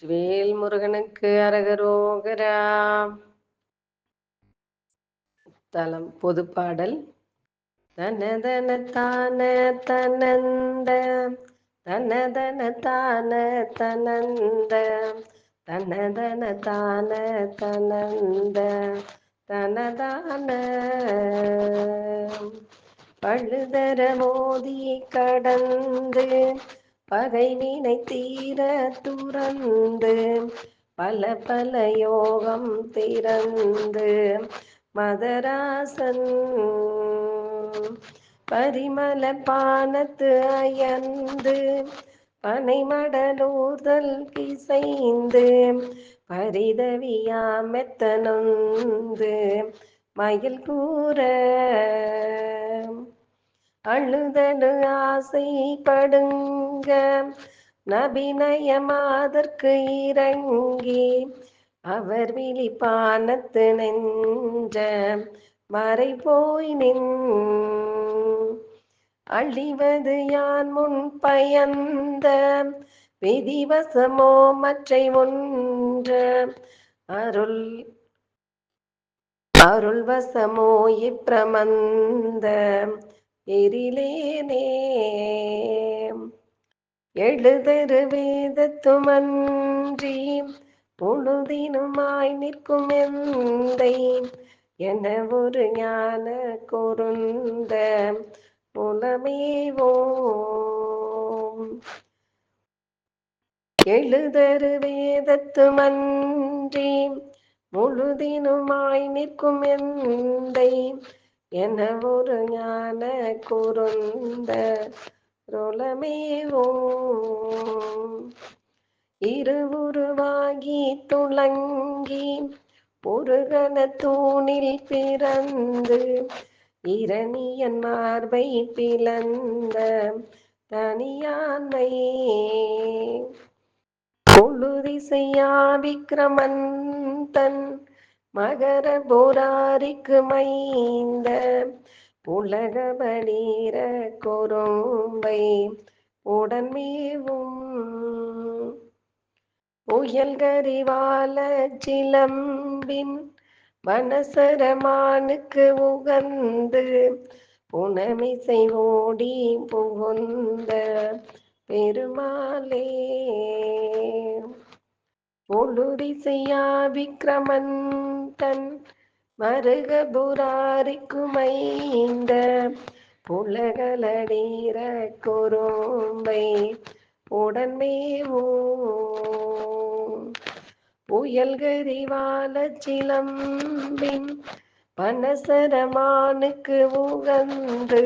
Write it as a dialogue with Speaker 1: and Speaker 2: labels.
Speaker 1: வேல் முருகனுக்கு அரகரோகரா. தலம் பொதுப்பாடல். தனதன தான தனந்த தனதன தான தனந்த தனதன தான தனந்த தனதான பழுதர மோதி கடந்து பகைவினை தீர துறந்து பல பல யோகம் திறந்து மதராசன் பரிமள பானத்து அயர்ந்து பனைமடலூர்தல் கிசைந்து பரிதவியாமெத்தனொந்து மயில் கூற அழுதடு ஆசைப்படுங்க நபிநயமாதற்கு இறங்கி அவர் விழிப்பானத்து நெஞ்ச மறை போய் நின் அழிவது யான் முன் பயந்த விதிவசமோ மற்றை ஒன்ற அருள் அருள்வசமோ இப்பிரமந்த எரிலேனே எழுதரு வேதத்துமன்றி பொழுதினுமாய் நிற்கும் எந்தை என ஒரு ஞான கொருந்த புலமேவோம். எழுதரு வேதத்துமன்றி முழுதினுமாய் நிற்கும் எந்தை என ஒரு ஞான கொருந்த ருளமேவோம். இருவுருவாகி துளங்கி ஒரு கணத்தூணில் பிறந்து இரணியன் மார்பை பிளந்த தனியானை பொழுதிசையா விக்கிரமன் தன் மகர போராரிக்கு மைந்த உலகபடீர கொரும்பை உடன்மேவும் புயல்கரிவால சிலம்பின் வனசரமானுக்கு உகந்து புனமிசை ஓடி புகுந்த பெருமாளே. பொழுதிசையா விக்கிரமன் தன் மருகபுராரிக்கு மைந்த புலகளடீர கொரும்பை உடன்மேவும் புயல்கரிவால சிலம்பின் வனசரமானுக்கு உகந்து